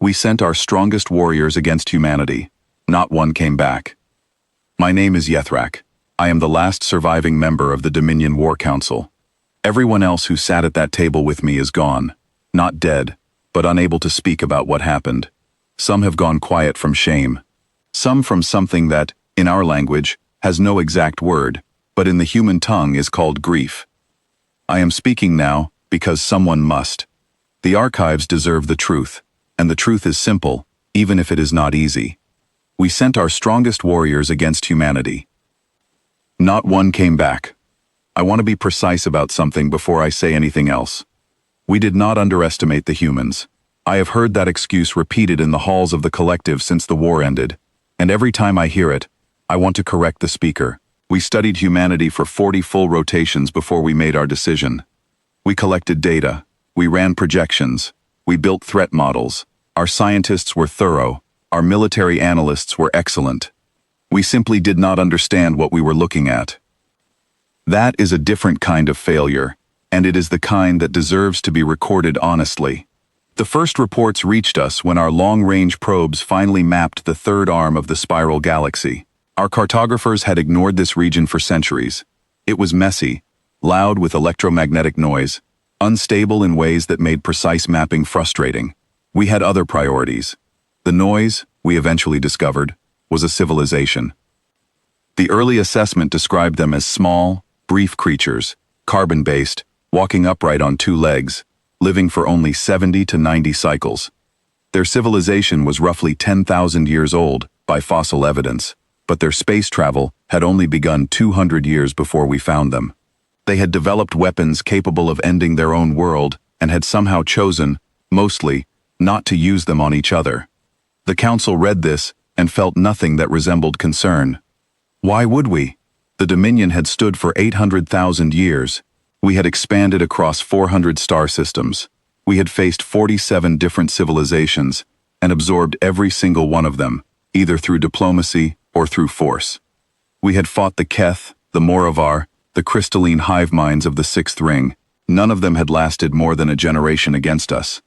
We sent our strongest warriors against humanity. Not one came back. My name is Yethrak. I am the last surviving member of the Dominion War Council. Everyone else who sat at that table with me is gone. Not dead, but unable to speak about what happened. Some have gone quiet from shame. Some from something that, in our language, has no exact word, but in the human tongue is called grief. I am speaking now because someone must. The archives deserve the truth, and the truth is simple, even if it is not easy. We sent our strongest warriors against humanity. Not one came back. I want to be precise about something before I say anything else. We did not underestimate the humans. I have heard that excuse repeated in the halls of the collective since the war ended, and every time I hear it, I want to correct the speaker. We studied humanity for 40 full rotations before we made our decision. We collected data. We ran projections. We built threat models. Our scientists were thorough. Our military analysts were excellent. We simply did not understand what we were looking at. That is a different kind of failure, and it is the kind that deserves to be recorded honestly. The first reports reached us when our long-range probes finally mapped the third arm of the spiral galaxy. Our cartographers had ignored this region for centuries. It was messy, loud with electromagnetic noise, unstable in ways that made precise mapping frustrating. We had other priorities. The noise, we eventually discovered, was a civilization. The early assessment described them as small, brief creatures, carbon-based, walking upright on two legs, living for only 70 to 90 cycles. Their civilization was roughly 10,000 years old by fossil evidence, but their space travel had only begun 200 years before we found them. They had developed weapons capable of ending their own world and had somehow chosen, mostly, not to use them on each other. The Council read this and felt nothing that resembled concern. Why would we? The Dominion had stood for 800,000 years. We had expanded across 400 star systems. We had faced 47 different civilizations and absorbed every single one of them, either through diplomacy or through force. We had fought the Keth, the Moravar, the crystalline hive minds of the Sixth Ring. None of them had lasted more than a generation against us.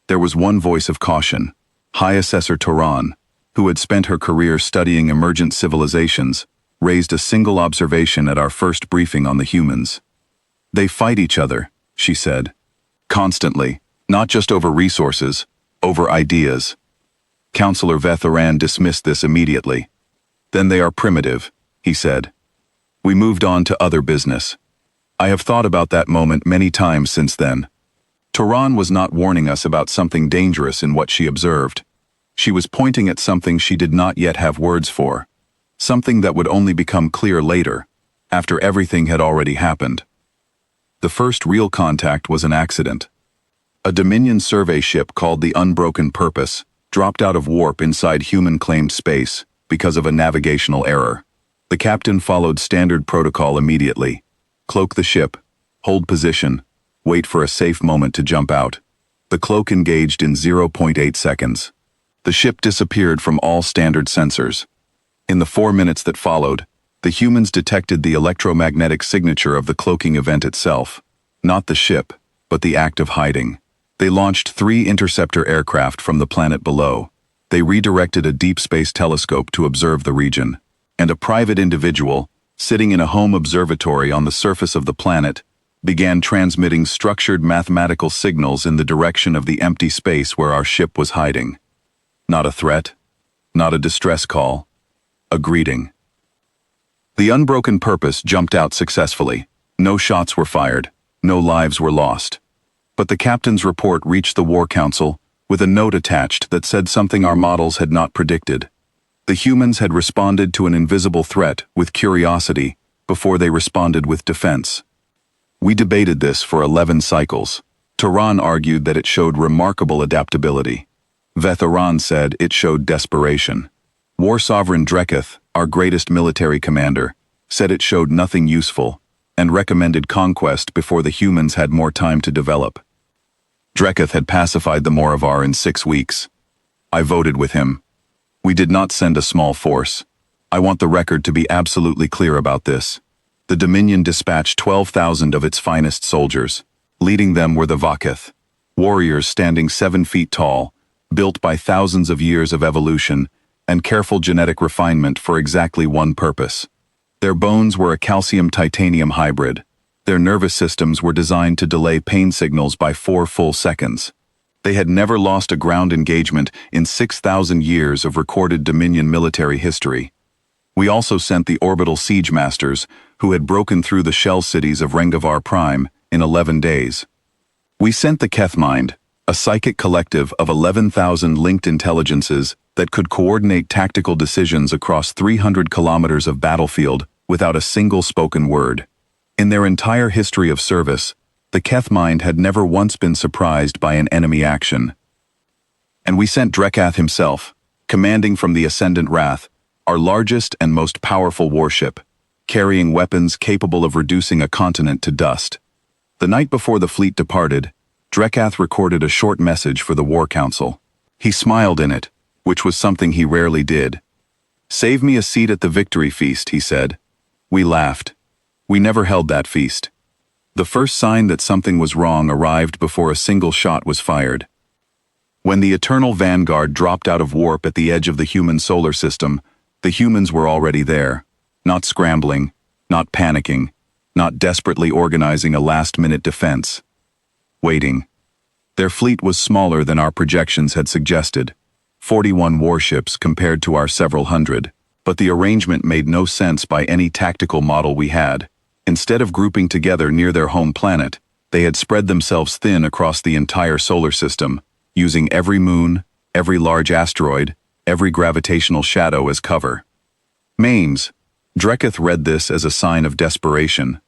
There was one voice of caution. High Assessor Toran, who had spent her career studying emergent civilizations, raised a single observation at our first briefing on the humans. They fight each other, she said. Constantly, not just over resources, over ideas. Councillor Vetharan dismissed this immediately. Then they are primitive, he said. We moved on to other business. I have thought about that moment many times since then. Toran was not warning us about something dangerous in what she observed. She was pointing at something she did not yet have words for. Something that would only become clear later, after everything had already happened. The first real contact was an accident. A Dominion survey ship called the Unbroken Purpose dropped out of warp inside human-claimed space because of a navigational error. The captain followed standard protocol immediately. Cloak the ship, hold position, wait for a safe moment to jump out. The cloak engaged in 0.8 seconds. The ship disappeared from all standard sensors. In the 4 minutes that followed, the humans detected the electromagnetic signature of the cloaking event itself. Not the ship, but the act of hiding. They launched 3 interceptor aircraft from the planet below. They redirected a deep space telescope to observe the region. And a private individual, sitting in a home observatory on the surface of the planet, began transmitting structured mathematical signals in the direction of the empty space where our ship was hiding. Not a threat, not a distress call, a greeting. The Unbroken Purpose jumped out successfully. No shots were fired, no lives were lost. But the captain's report reached the War Council with a note attached that said something our models had not predicted. The humans had responded to an invisible threat with curiosity before they responded with defense. We debated this for 11 cycles. Toran argued that it showed remarkable adaptability. Vetharan said it showed desperation. War Sovereign Dreketh, our greatest military commander, said it showed nothing useful and recommended conquest before the humans had more time to develop. Dreketh had pacified the Moravar in 6 weeks. I voted with him. We did not send a small force. I want the record to be absolutely clear about this. The Dominion dispatched 12,000 of its finest soldiers. Leading them were the Vaketh, warriors standing 7 feet tall, built by thousands of years of evolution and careful genetic refinement for exactly one purpose. Their bones were a calcium-titanium hybrid. Their nervous systems were designed to delay pain signals by 4 full seconds. They had never lost a ground engagement in 6,000 years of recorded Dominion military history. We also sent the orbital siege masters, who had broken through the shell cities of Rengavar Prime in 11 days. We sent the Kethmind, a psychic collective of 11,000 linked intelligences that could coordinate tactical decisions across 300 kilometers of battlefield without a single spoken word. In their entire history of service, the Kethmind had never once been surprised by an enemy action. And we sent Drekath himself, commanding from the Ascendant Wrath, our largest and most powerful warship, carrying weapons capable of reducing a continent to dust. The night before the fleet departed, Drekath recorded a short message for the War Council. He smiled in it, which was something he rarely did. "Save me a seat at the victory feast," he said. We laughed. We never held that feast. The first sign that something was wrong arrived before a single shot was fired. When the Eternal Vanguard dropped out of warp at the edge of the human solar system, the humans were already there, not scrambling, not panicking, not desperately organizing a last-minute defense. Waiting. Their fleet was smaller than our projections had suggested, 41 warships compared to our several hundred, but the arrangement made no sense by any tactical model we had. Instead of grouping together near their home planet, they had spread themselves thin across the entire solar system, using every moon, every large asteroid, every gravitational shadow as cover. Mames. Drekath read this as a sign of desperation.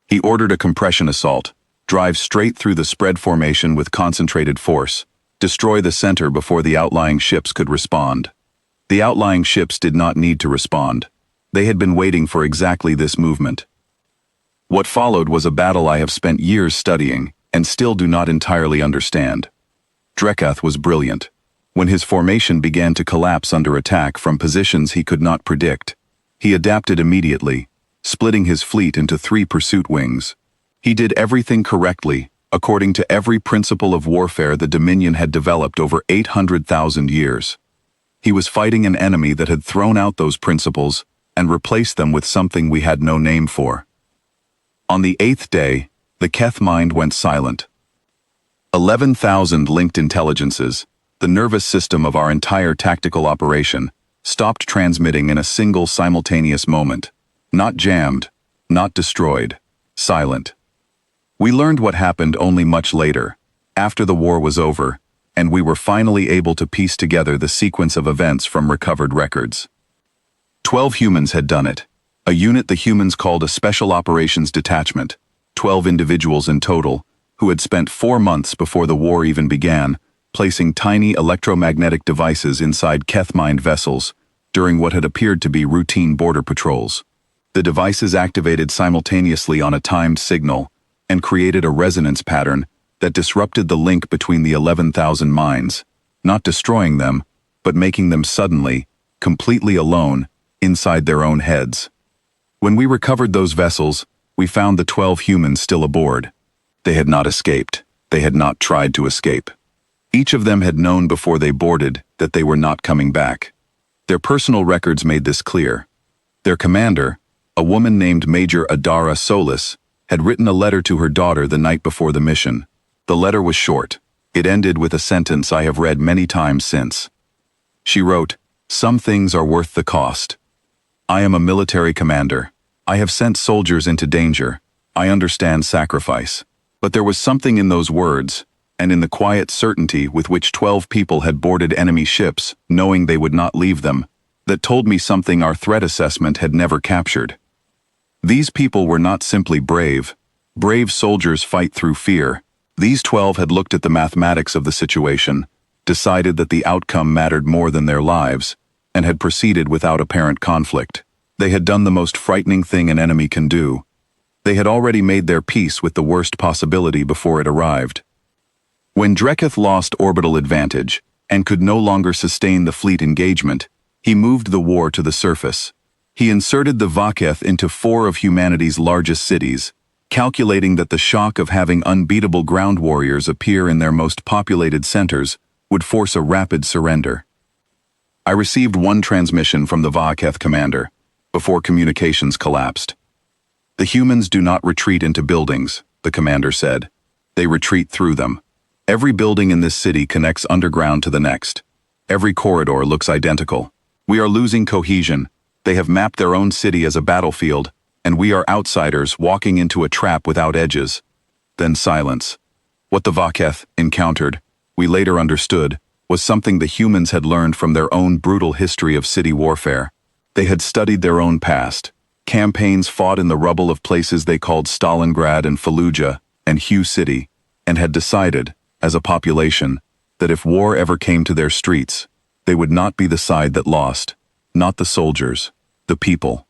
He ordered a compression assault, drive straight through the spread formation with concentrated force, destroy the center before the outlying ships could respond. The outlying ships did not need to respond. They had been waiting for exactly this movement. What followed was a battle I have spent years studying and still do not entirely understand. Drekath was brilliant. When his formation began to collapse under attack from positions he could not predict, he adapted immediately, splitting his fleet into 3 pursuit wings. He did everything correctly, according to every principle of warfare the Dominion had developed over 800,000 years. He was fighting an enemy that had thrown out those principles and replaced them with something we had no name for. On the 8th day, the Kethmind went silent. 11,000 linked intelligences, the nervous system of our entire tactical operation, stopped transmitting in a single simultaneous moment. Not jammed, not destroyed, silent. We learned what happened only much later, after the war was over, and we were finally able to piece together the sequence of events from recovered records. 12 humans had done it, a unit the humans called a Special Operations Detachment, 12 individuals in total, who had spent 4 months before the war even began, placing tiny electromagnetic devices inside Kethmind vessels during what had appeared to be routine border patrols. The devices activated simultaneously on a timed signal and created a resonance pattern that disrupted the link between the 11,000 minds, not destroying them, but making them suddenly, completely alone, inside their own heads. When we recovered those vessels, we found the 12 humans still aboard. They had not escaped. They had not tried to escape. Each of them had known before they boarded that they were not coming back. Their personal records made this clear. Their commander, a woman named Major Adara Solis, had written a letter to her daughter the night before the mission. The letter was short. It ended with a sentence I have read many times since. She wrote, "Some things are worth the cost. I am a military commander. I have sent soldiers into danger. I understand sacrifice." But there was something in those words, and in the quiet certainty with which 12 people had boarded enemy ships, knowing they would not leave them, that told me something our threat assessment had never captured. These people were not simply brave. Brave soldiers fight through fear. These 12 had looked at the mathematics of the situation, decided that the outcome mattered more than their lives, and had proceeded without apparent conflict. They had done the most frightening thing an enemy can do. They had already made their peace with the worst possibility before it arrived. When Drekath lost orbital advantage and could no longer sustain the fleet engagement, he moved the war to the surface. He inserted the Vaketh into 4 of humanity's largest cities, calculating that the shock of having unbeatable ground warriors appear in their most populated centers would force a rapid surrender. I received one transmission from the Vaketh commander before communications collapsed. The humans do not retreat into buildings, the commander said. They retreat through them. Every building in this city connects underground to the next. Every corridor looks identical. We are losing cohesion. They have mapped their own city as a battlefield, and we are outsiders walking into a trap without edges. Then silence. What the Vaketh encountered, we later understood, was something the humans had learned from their own brutal history of city warfare. They had studied their own past. Campaigns fought in the rubble of places they called Stalingrad and Fallujah and Hue City, and had decided, as a population, that if war ever came to their streets, they would not be the side that lost, not the soldiers, the people.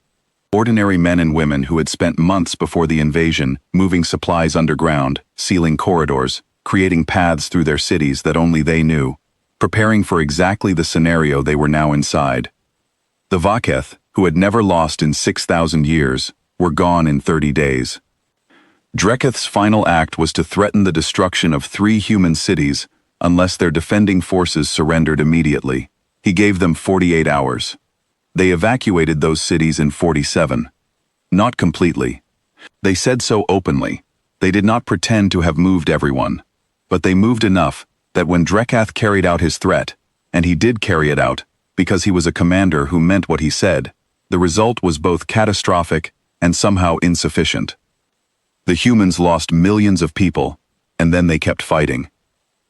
Ordinary men and women who had spent months before the invasion moving supplies underground, sealing corridors, creating paths through their cities that only they knew, preparing for exactly the scenario they were now inside. The Vaketh, who had never lost in 6,000 years, were gone in 30 days. Dreketh's final act was to threaten the destruction of 3 human cities unless their defending forces surrendered immediately. He gave them 48 hours. They evacuated those cities in 47. Not completely. They said so openly. They did not pretend to have moved everyone. But they moved enough that when Dreketh carried out his threat, and he did carry it out, because he was a commander who meant what he said, the result was both catastrophic and somehow insufficient. The humans lost millions of people, and then they kept fighting.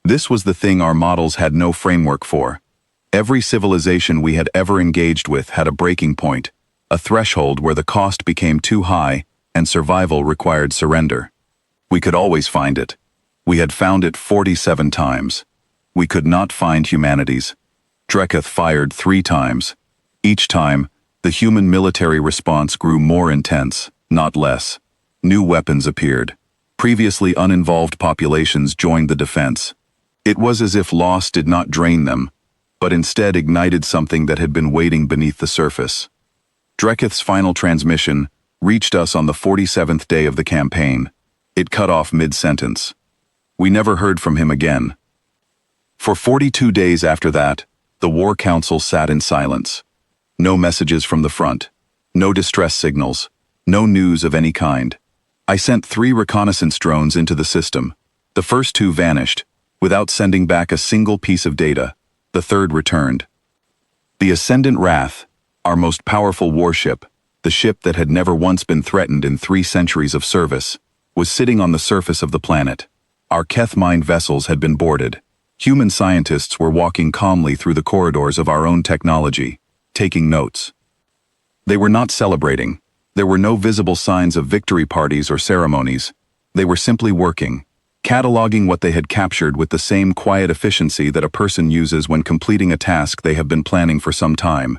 This was the thing our models had no framework for. Every civilization we had ever engaged with had a breaking point, a threshold where the cost became too high and survival required surrender. We could always find it. We had found it 47 times. We could not find humanity's. Dreketh fired 3 times. Each time, the human military response grew more intense, not less. New weapons appeared. Previously uninvolved populations joined the defense. It was as if loss did not drain them, but instead ignited something that had been waiting beneath the surface. Dreketh's final transmission reached us on the 47th day of the campaign. It cut off mid-sentence. We never heard from him again. For 42 days after that, the War Council sat in silence. No messages from the front. No distress signals. No news of any kind. I sent 3 reconnaissance drones into the system. The first 2 vanished, without sending back a single piece of data. The third returned. The Ascendant Wrath, our most powerful warship, the ship that had never once been threatened in 3 centuries of service, was sitting on the surface of the planet. Our Keth-mined vessels had been boarded. Human scientists were walking calmly through the corridors of our own technology, taking notes. They were not celebrating. There were no visible signs of victory parties or ceremonies. They were simply working, cataloging what they had captured with the same quiet efficiency that a person uses when completing a task they have been planning for some time.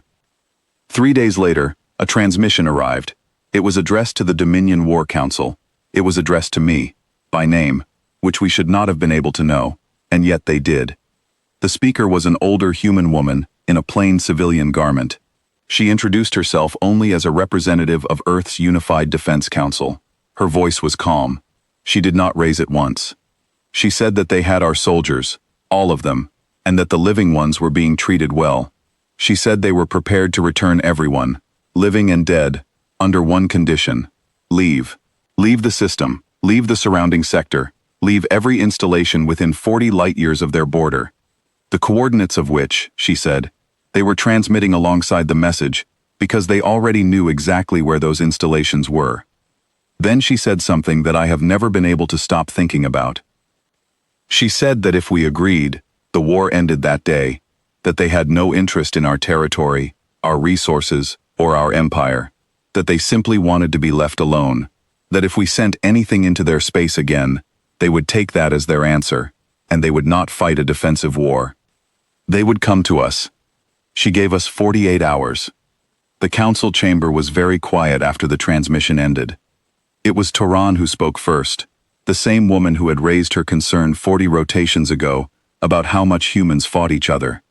3 days later, a transmission arrived. It was addressed to the Dominion War Council. It was addressed to me, by name, which we should not have been able to know, and yet they did. The speaker was an older human woman in a plain civilian garment. She introduced herself only as a representative of Earth's Unified Defense Council. Her voice was calm. She did not raise it once. She said that they had our soldiers, all of them, and that the living ones were being treated well. She said they were prepared to return everyone, living and dead, under one condition: leave. Leave the system, leave the surrounding sector, leave every installation within 40 light-years of their border. The coordinates of which, she said, they were transmitting alongside the message because they already knew exactly where those installations were. Then she said something that I have never been able to stop thinking about. She said that if we agreed, the war ended that day, that they had no interest in our territory, our resources, or our empire, that they simply wanted to be left alone, that if we sent anything into their space again, they would take that as their answer, and they would not fight a defensive war. They would come to us. She gave us 48 hours. The council chamber was very quiet after the transmission ended. It was Turan who spoke first, the same woman who had raised her concern 40 rotations ago about how much humans fought each other.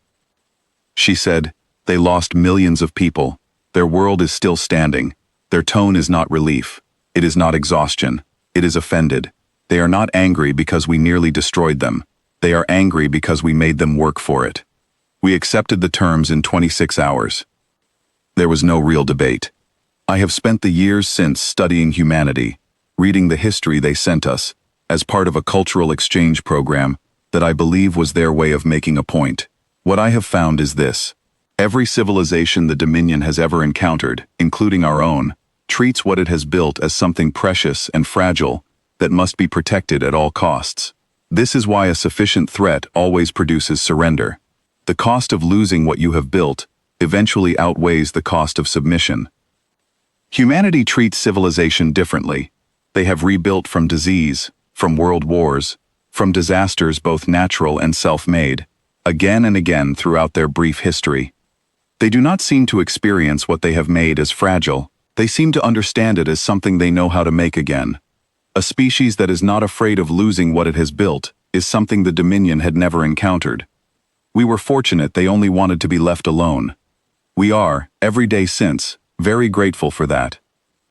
She said, "They lost millions of people. Their world is still standing. Their tone is not relief. It is not exhaustion. It is offended. They are not angry because we nearly destroyed them. They are angry because we made them work for it. We accepted the terms in 26 hours. There was no real debate. I have spent the years since studying humanity, reading the history they sent us, as part of a cultural exchange program that I believe was their way of making a point. What I have found is this. Every civilization the Dominion has ever encountered, including our own, treats what it has built as something precious and fragile that must be protected at all costs. This is why a sufficient threat always produces surrender. The cost of losing what you have built eventually outweighs the cost of submission. Humanity treats civilization differently. They have rebuilt from disease, from world wars, from disasters both natural and self-made, again and again throughout their brief history. They do not seem to experience what they have made as fragile. They seem to understand it as something they know how to make again. A species that is not afraid of losing what it has built is something the Dominion had never encountered. We were fortunate they only wanted to be left alone. We are, every day since, very grateful for that.